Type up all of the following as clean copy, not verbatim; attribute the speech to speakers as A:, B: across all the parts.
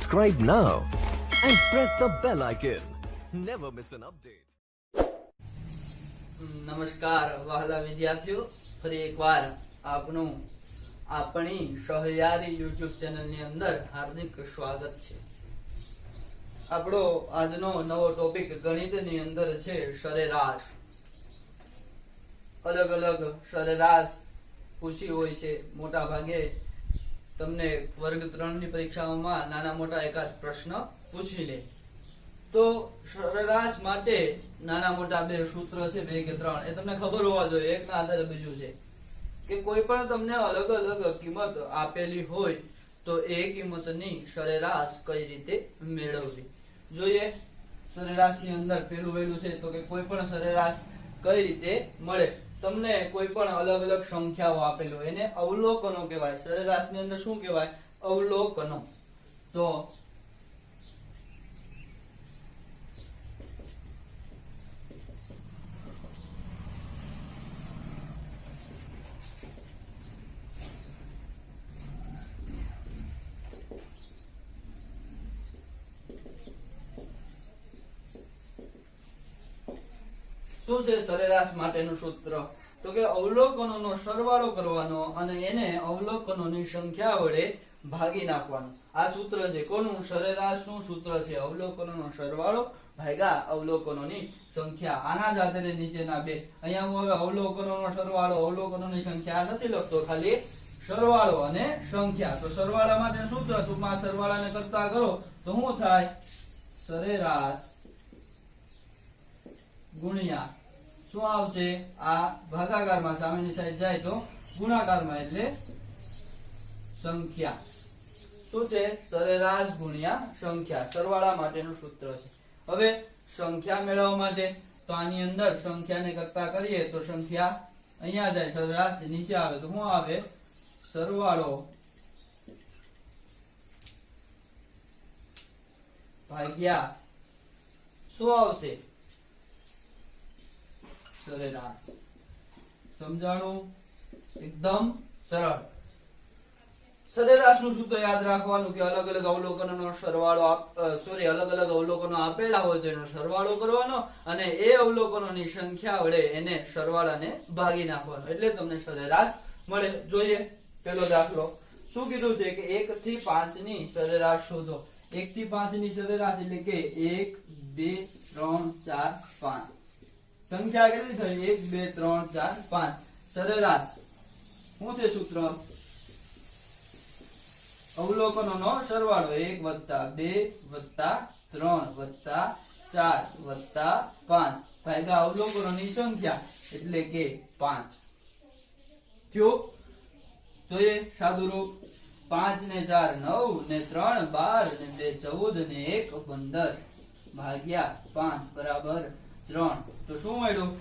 A: subscribe now and press the bell icon. Never miss an update.
B: નમસ્કાર વહાલા વિદ્યાર્થીઓ, ફરી એકવાર આપનું આપણી સહયારી યુટ્યુબ ચેનલની અંદર હાર્દિક સ્વાગત છે. આપણો આજનો નવો ટોપિક ગણિતની અંદર છે સરેરાશ. અલગ અલગ સરેરાશ પૂછી હોય છે. મોટા ભાગે તમને વર્ગ 3 ની પરીક્ષાઓમાં નાના મોટા એકાદ પ્રશ્ન પૂછી લે. તો સરેરાશ માટે નાના મોટા બે સૂત્ર છે, 2 કે 3, એ તમને ખબર હોવા જોઈએ. એકના આધારે બીજું છે કે કોઈ પણ તમને અલગ અલગ કિંમત આપેલી હોય તો એ કિંમતની સરેરાશ કઈ રીતે મેળવવી જોઈએ. સરેરાશની અંદર પેલું વહેલું છે તો કે કોઈ પણ સરેરાશ કઈ રીતે મળે. તમને કોઈ પણ અલગ અલગ સંખ્યાઓ આપેલો એને અવલોકનો કહેવાય. સરેરાશની અંદર શું કહેવાય? અવલોકનો. તો શું છે સરેરાશ માટેનું સૂત્ર? તો કે અવલોકનોનો સરવાળો કરવાનો અને એને અવલોકનોની સંખ્યા વડે ભાગી નાખવાનો. આ સૂત્ર છે કોનું? સરેરાશનું સૂત્ર છે. અવલોકનોનો સરવાળો ભાગ્યા અવલોકનોની સંખ્યા. આના જ આધારે નીચેના બે. અહીંયા હું હવે અવલોકનોનો સરવાળો અવલોકનોની સંખ્યા નથી લખતો, ખાલી સરવાળો અને સંખ્યા. તો સરવાળા માટે સૂત્ર ટૂંકમાં સરવાળાને કરતા કરો તો શું થાય? સરેરાશ ગુણ્યા શું આવશે? આ ભાગાકારમાં સામેની સાઈડ જાય તો ગુણાકારમાં, એટલે સંખ્યા. શું છે? સરેરાશ ગુણ્યા સંખ્યા. સરવાળા માટેનું સૂત્ર છે. હવે સંખ્યા મેળવવા માટે તો આની અંદર સંખ્યાને કરતા કરીએ તો સંખ્યા અહીંયા જાય, સરેરાશ નીચે આવે તો શું આવે? સરવાળો ભાગ્યા શું આવશે? સરેરાશ. સમજાણું? એકદમ સરળ. સરેરાશનું સૂત્ર યાદ રાખવાનું કે અલગ અલગ અવલોકનોનો સરવાળો અલગ અલગ અવલોકનો આપેલા હોય તો એનો સરવાળો કરવાનો અને એ અવલોકનોની સંખ્યા વડે એને સરવાળાને ભાગી નાખવાનો, એટલે તમને સરેરાશ મળે. જોઈએ પેલો દાખલો. શું કીધું છે કે 1 થી 5 ની સરેરાશ શોધો. 1 થી 5 ની સરેરાશ એટલે કે 1 2 3 4 5. સંખ્યા કેટલી થઈ? 1 2 3 4 5. સરેરાશ શું છે સૂત્ર? અવલોકનોનો સરવાળો 1 + 2 + 3 + 4 + 5 ભાગ્યા અવલોકનોની સંખ્યા એટલે કે 5 થયું. જોઈએ સાદું રૂપ. 5 ને 4 9 ને 3 12 ને 2 14 ને 1 15 ભાગ્યા 5 બરાબર 3. તો શું મળ્યું?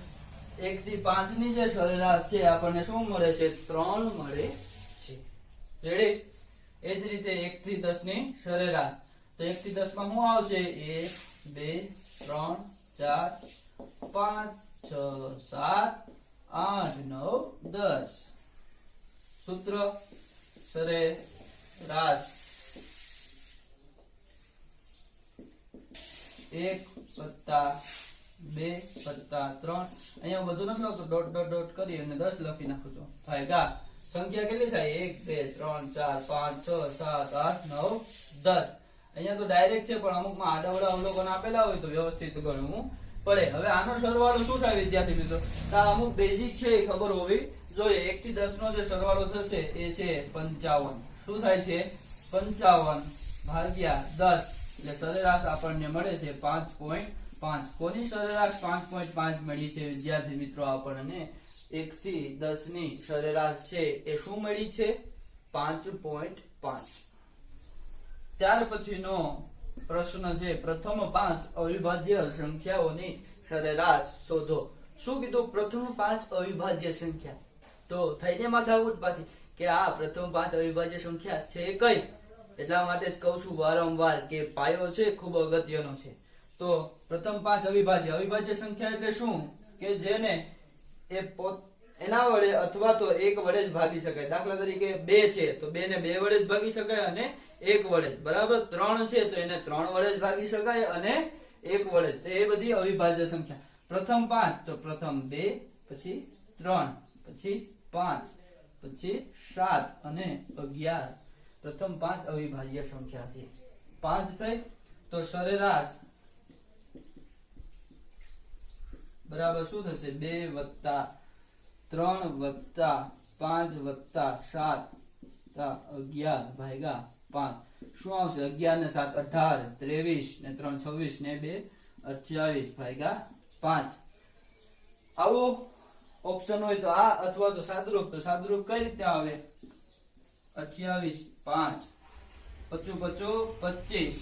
B: 1 થી 5 ની જે સરેરાશ છે આપણને શું મળે છે? 3 મળે છે. રેડી? એ જ રીતે 1 થી 10 ની સરેરાશ. તો 1 થી 10 માં શું આવશે? 1 2 3 4 5 6 7 8 9 10. સૂત્ર સરેરાશ 1 + 2 + 3. અહીંયા બધું નથી લખતો, ડોટ ડોટ ડોટ કરી અને 10 લખી નાખું છું. ભાગ્યા સંખ્યા કેટલી થાય? 1 2 3 4 5 6 7 8 9 10. અહીંયા તો ડાયરેક્ટ છે પણ અમુકમાં આડાવડા અવલોકન આપેલા હોય તો વ્યવસ્થિત ગણવું પડે. હવે આનો સરવાળો શું થાય વિદ્યાર્થી મિત્રો? તો અમુક બેઝિક છે એ ખબર હોવી જોઈએ. 1 થી 10 નો જે સરવાળો થશે એ છે 55. શું થાય છે? 55 ભાગ્યા 10 એટલે સરેરાશ આપણને મળે છે 5.5. કોની સરેરાશ 5.5 મળી છે વિદ્યાર્થી મિત્રો? આપણને 1 થી 10 ની સરેરાશ છે એ શું મળી છે? 5.5. ત્યાર પછીનો પ્રશ્ન છે પ્રથમ 5 અવિભાજ્ય સંખ્યાઓની સરેરાશ શોધો. શું કીધું? પ્રથમ 5 અવિભાજ્ય સંખ્યા. તો થઈને માથાકૂટ પાછી કે આ પ્રથમ 5 અવિભાજ્ય સંખ્યા છે કઈ? એટલા માટે જ કહું છું વારંવાર કે પાયો છે ખૂબ અગત્યનો છે. તો પ્રથમ 5 અવિભાજ્ય સંખ્યા એટલે શું? કે જેને એ એના વડે અથવા તો એક વડે જ ભાગી શકાય. દાખલા તરીકે 2 છે તો 2 ને 2 વડે જ ભાગી શકાય અને 1 વડે જ. બરાબર. 3 છે તો એને 3 વડે જ ભાગી શકાય અને 1 વડે જ. તો એ બધી અવિભાજ્ય સંખ્યા. પ્રથમ 5 તો પ્રથમ 2, પછી 3, પછી 5, પછી 7 અને 11. પ્રથમ 5 અવિભાજ્ય સંખ્યા છે. 5 થઈ તો સરેરાશ બરાબર શું થશે? 2 વત્તા 3 વત્તા 5 વત્તા 7 વત્તા 11 ભાગ્યા 5. શું આવશે? 11 ને 7 18, 23 ને 3 26 ને 2 28 ભાગ્યા 5. આવો ઓપ્શન હોય તો આ અથવા તો સાદુરૂપ. તો સાદુરૂપ કઈ રીતે આવે? 28 5 55 25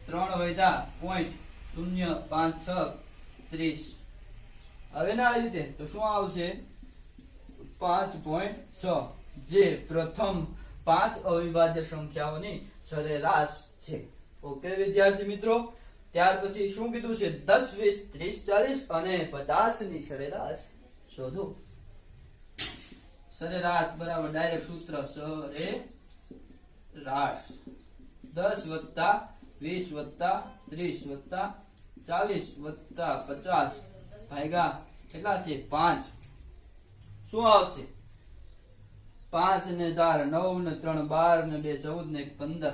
B: 3 વધ્યા પોઈન્ટ 0 5 6 30. હવે ના આવી રીતે તો શું આવશે? 5.6 જે પ્રથમ 5 અવિભાજ્ય સંખ્યાઓની સરેરાશ છે. ઓકે વિદ્યાર્થી મિત્રો. ત્યાર પછી શું કીધું છે? 10 20 30 40 અને 50 ની સરેરાશ શોધો. સરેરાશ બરાબર ડાયરેક્ટ સૂત્ર સરેરાશ 10 વત્તા 20 વત્તા 30 વત્તા 40 વત્તા 50 ભાગ્યા કેટલા છે? 5. શું આવશે? 5 ને 4 9 ને 3 12 ને 2 14 ને 15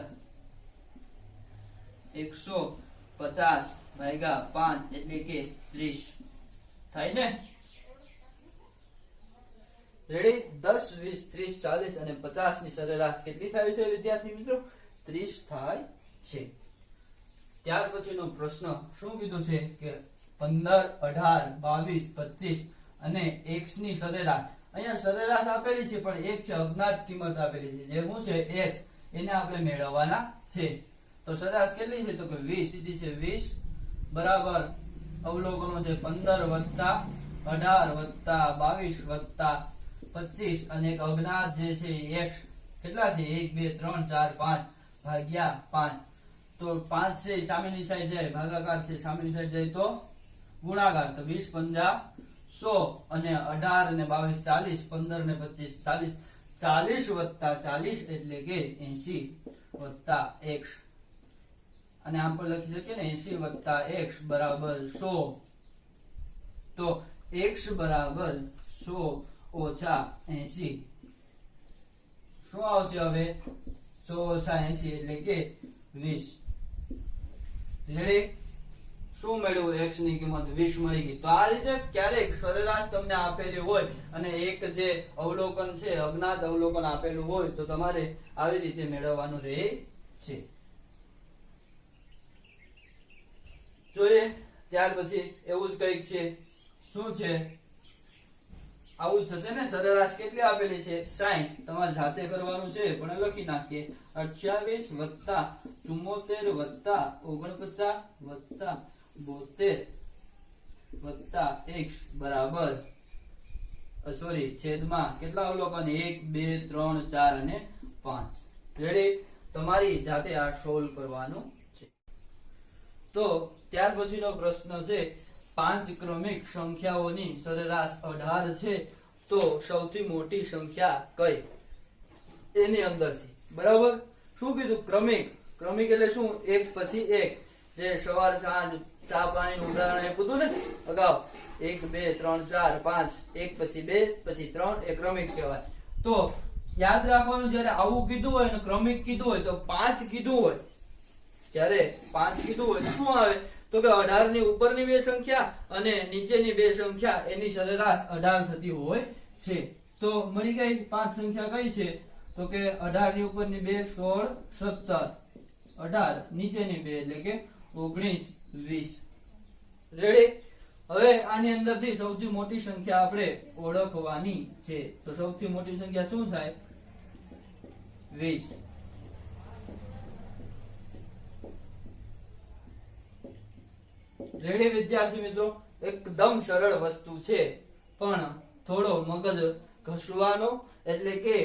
B: 150 ભાગ્યા 5 એટલે કે 30 થાય ને? રેડી. 10 20 30 40 અને 50 ની સરેરાશ કેટલી થાય છે વિદ્યાર્થી મિત્રો? 30 થાય છે. ત્યાર પછીનો પ્રશ્ન શું કીધું છે કે 15 18 22 25 અને x ની સરેરાશ. અહીંયા સરેરાશ આપેલી છે પણ એક છે અજ્ઞાત કિંમત આપેલી છે જે શું છે? x. એને આપણે મેળવવાના છે. તો સરેરાશ કેટલી છે? તો કે 20 સીધી છે 20 બરાબર અવલોકનો છે 15 વત્તા 18 વત્તા 22 વત્તા 25 અને એક અજ્ઞાત જે છે x કેટલા છે? 1 2 3 4 5 ભાગ્યા 5. તો 5 છે સામેની સાઈડ જાય ભાગાકાર છે સામેની સાઈડ જાય તો ગુણાકાર. તો 20 50 100 અને 18 ને 22 40 15 ને 25 40 40 વત્તા 40 એટલે કે 80 વત્તા x. અને આમ પણ લખી શકીએ ને 80 વત્તા x બરાબર 100. તો x બરાબર 100 ઓછા 80. શું આવશે હવે? 100 ઓછા 80 એટલે કે 20. રેડી. શું મેળવ્યું? x ની કિંમત 20 મળી ગઈ. તો આ રીતે ક્યારેક સરેરાશ તમને આપેલી હોય અને એક જે અવલોકન છે અજ્ઞાત અવલોકન આપેલું હોય તો તમારે આવી રીતે મેળવવાનું રહે છે. જોઈએ ત્યાર પછી એવું જ કંઈક છે. શું છે? આવું જ થશે ને. સરેરાશ કેટલી આપેલી છે? 60. તમારે જાતે કરવાનું છે પણ લખી નાખીએ 28 વત્તા 74 વત્તા 49 વત્તા 72 વત્તા x બરાબર સોરી છેદમાં કેટલા અવલોકન? 1 2 3 4 અને 5. રેડી. તમારી જાતે આ સોલ્વ કરવાનું છે. તો ત્યાર પછીનો પ્રશ્ન છે 5 ક્રમિક સંખ્યાઓની સરેરાશ 18 છે તો સૌથી મોટી સંખ્યા કઈ? એની અંદરથી. બરાબર. શું કીધું? ક્રમિક. ક્રમિક એટલે શું? એક પછી એક. જે સવાર સાંજ ચા પાણીનું ઉદાહરણ આપ્યું હતું ને અગાઉ 1 2 3 4 5 1 પછી 2 પછી 3 એ ક્રમિક કહેવાય. તો યાદ રાખવાનું જ્યારે આવું કીધું હોય અને ક્રમિક કીધું હોય તો 5 કીધું હોય જ્યારે 5 કીધું હોય શું આવે? તો કે 18 ની ઉપરની બે સંખ્યા અને નીચેની બે સંખ્યા એની સરેરાશ 18 થતી હોય છે. તો મળી ગઈ 5 સંખ્યા કઈ છે? તો કે 18 ની ઉપરની બે 16 17 18 નીચેની બે એટલે કે 19 20. રેડી. હવે આની અંદરથી સૌથી મોટી સંખ્યા આપણે ઓળખવાની છે. તો સૌથી મોટી સંખ્યા શું થાય? 20. રેડી વિદ્યાર્થી મિત્રો. એકદમ સરળ વસ્તુ છે પણ થોડો મગજ ઘસવાનો. એટલે કે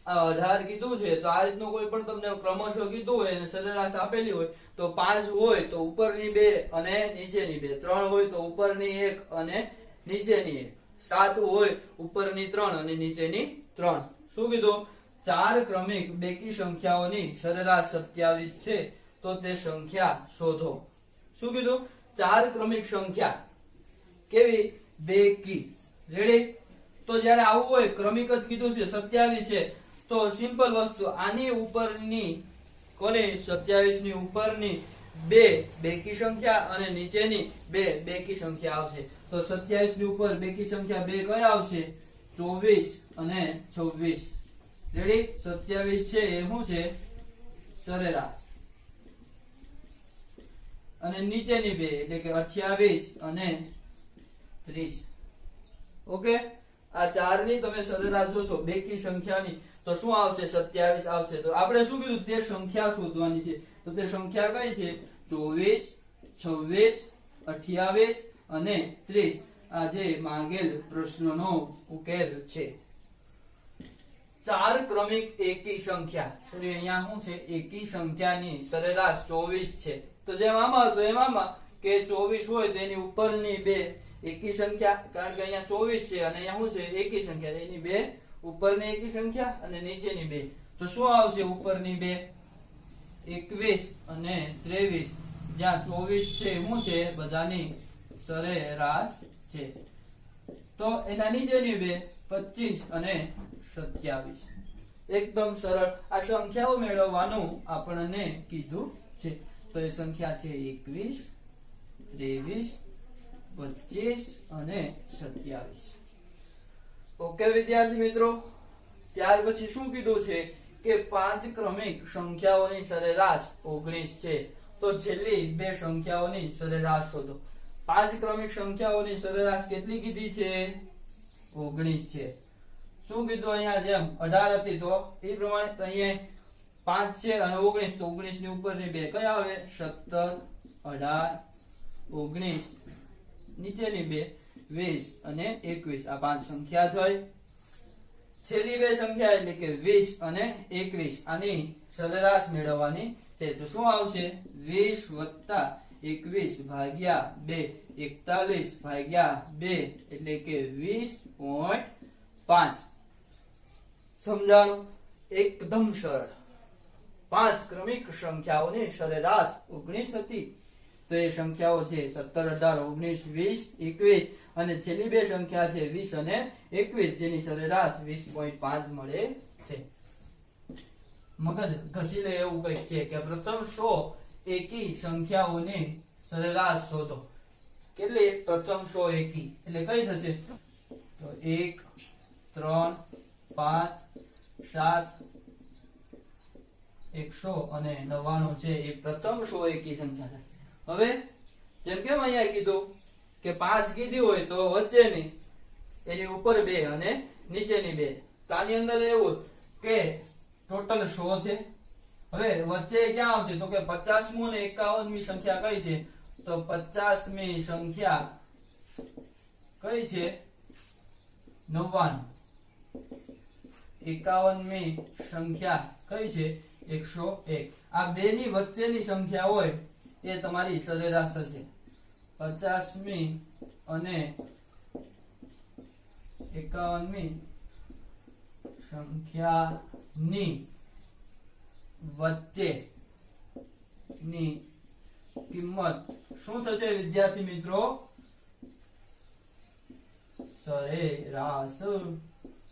B: આ 18 કીધું છે તો આ રીતનું કોઈ પણ તમને ક્રમશઃ કીધું હોય અને સરેરાશ આપેલી હોય તો 5 હોય તો ઉપરની બે અને નીચેની બે, 3 હોય તો ઉપરની એક અને નીચેની એક, 7 હોય, ઉપરની 3 અને નીચેની 3. શું કીધું? 4 ક્રમિક બેકી સંખ્યાઓની સરેરાશ 27 છે, તો તે સંખ્યા શોધો. શું કીધું? 4 ક્રમિક સંખ્યા કેવી? બેકી. રેડી? તો જ્યારે આવું હોય, ક્રમિક જ કીધું છે, 27 છે, તો સિમ્પલ વસ્તુ, આની ઉપરની કોની 27 ની ઉપરની બે બેકી સંખ્યા અને નીચેની બે બેકી સંખ્યા આવશે. તો 27 ની ઉપર બેકી સંખ્યા બે કયા આવશે? 24 અને 26. રેડી? 27 છે એ શું છે? સરેરાશ. અને નીચેની બે એટલે કે 28 અને 30. ઓકે, આ ચાર ની તમે સરેરાશ જોશો બેકી સંખ્યાની, તો શું આવશે? 27 આવશે. તો આપણે શું કીધું? તે સંખ્યા શોધવાની છે. તો તે સંખ્યા કઈ છે? 24, 26, 28 અને 30. આ જે માંગેલ પ્રશ્નનો ઉકેલ છે. 4 ક્રમિક એકી સંખ્યા, સોરી અહીંયા શું છે? એકી સંખ્યાની સરેરાશ 24 છે. તો જેમ આમાં હતો એમ આમાં, કે 24 હોય તેની ઉપરની બે એકી સંખ્યા, કારણ કે અહીંયા 24 છે અને અહીંયા શું છે? એકી સંખ્યા, એની બે ઉપરની એકી સંખ્યા અને નીચેની બે. તો શું આવશે? ઉપરની બે 21 અને 23, જ્યાં 24 છે શું છે? બધાની સરેરાશ છે. તો એના નીચેની બે 25 અને 27. એકદમ સરળ. આ સંખ્યાઓ મેળવવાનું આપણને કીધું છે. તો એ સંખ્યા છે 21, 23, 25 અને 27. ઓકે વિદ્યાર્થી મિત્રો, ત્યાર પછી શું કીધું છે? કે 5 ક્રમિક સંખ્યાઓની સરેરાશ 19 છે. તો છેલ્લી બે સંખ્યાઓની સરેરાશ શોધો. 5 ક્રમિક સંખ્યાઓની સરેરાશ કેટલી કીધી છે? 19 છે. શું કીધું? અહીંયા જેમ 18 હતી તો એ પ્રમાણે, તો અહીંયા 5 છે અને 19, તો 19 ની ઉપરની બે કયા આવે? 17, 18, 19. નીચેની બે 20 અને 21. આ 5 સંખ્યા થઈ. છેલ્લી બે સંખ્યા એટલે કે 20 અને 21, આની સરેરાશ મેળવવાની છે. તો શું આવશે? 20 + 21 ભાગ્યા 2, 41 ભાગ્યા 2 એટલે કે 20.5. સમજાણું? એકદમ સરળ. 5 ક્રમિક સંખ્યાઓની સરેરાશ 19 હતી. તો એ સંખ્યાઓ છે 17, 18, 19, 20, 21 અને છેલ્લી બે સંખ્યા છે 20 અને 21, જેની સરેરાશ 20.5 મળે છે. મગજ ઘસી લે એવું કંઈક છે કે પ્રથમ 100 એકી સંખ્યાઓની સરેરાશ શોધો. કેટલી? પ્રથમ 100 એકી એટલે કઈ થશે? તો 1, 3, 5, 7, 100 અને 99 છે એ પ્રથમ 100 એકી સંખ્યા છે. હવે જેમ કેમ અહીંયા કીધું કે 5 કીધી હોય તો વચ્ચેની, એની ઉપર બે અને નીચેની બે. તો આની અંદર એવું કે ટોટલ 100 છે. હવે વચ્ચે ક્યાં આવશે? તો કે 50મું અને 51મી સંખ્યા કઈ છે? તો 50મી સંખ્યા કઈ છે? 99. 51મી સંખ્યા કઈ છે? 101. આ બે ની વચ્ચેની સંખ્યા હોય એ તમારી સરેરાશ થશે. 50મી અને 51મી સંખ્યાની વચ્ચેની કિંમત શું થશે વિદ્યાર્થી મિત્રો? સરેરાશ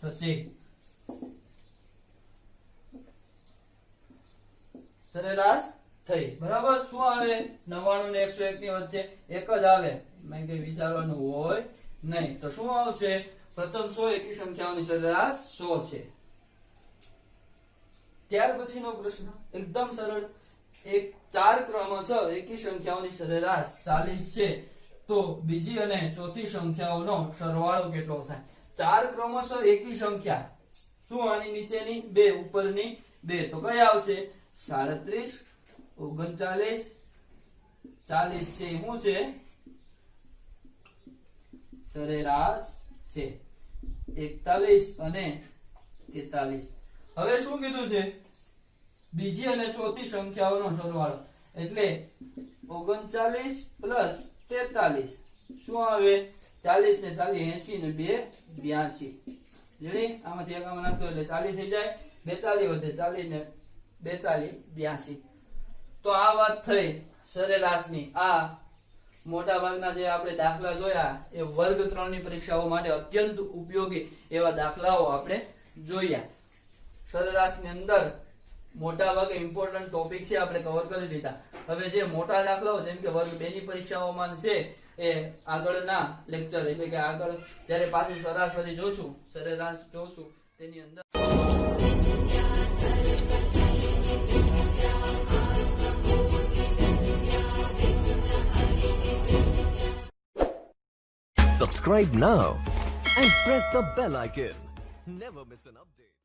B: થશે. સરેરાશ થઈ. બરાબર? શું આવે? 99 ને 101 ની વચ્ચે એક જ આવે, મેં કઈ વિચારવાનું હોય નહીં. તો શું આવશે? પ્રથમ 100 એકી સંખ્યાઓની સરેરાશ 100 છે. ત્યાર પછીનો પ્રશ્ન એકદમ સરળ. 4 ક્રમશઃ એકી સંખ્યાઓની સરેરાશ 40 છે, તો બીજી અને ચોથી સંખ્યાઓનો સરવાળો કેટલો થાય? 4 ક્રમશઃ એકી સંખ્યા, શું આની નીચેની બે ઉપરની બે, તો કઈ આવશે? 37, 39, 40 છે. શું છે? સરેરાશ છે. 41 અને 43. હવે શું કીધું છે? બીજી અને ચોથી સંખ્યાઓનો સરવાળો એટલે 39 + 43 શું આવે? 40 ને 40 80 ને 2 82 રેડી આમાંથી એક આમાં નાખતો એટલે 40 થઈ જાય 42 વધે 40 ને 42 82 તો આ વાત થઈ સરેરાશની આ મોટા ભાગના જે આપણે દાખલા જોયા એ વર્ગ 3 ની પરીક્ષાઓ માટે અત્યંત ઉપયોગી એવા દાખલાઓ આપણે જોયા સરેરાશની અંદર મોટા ભાગે ઇમ્પોર્ટન્ટ ટોપિક છે આપણે કવર કરી લીધા હવે જે મોટા દાખલાઓ જેમ કે વર્ગ 2 ની પરીક્ષાઓમાં છે એ આગળના લેક્ચર એટલે કે આગળ જ્યારે પાછું સરાસરી જોશું સરેરાશ જોશું તેની અંદર
A: Subscribe now and press the bell icon. Never miss an update.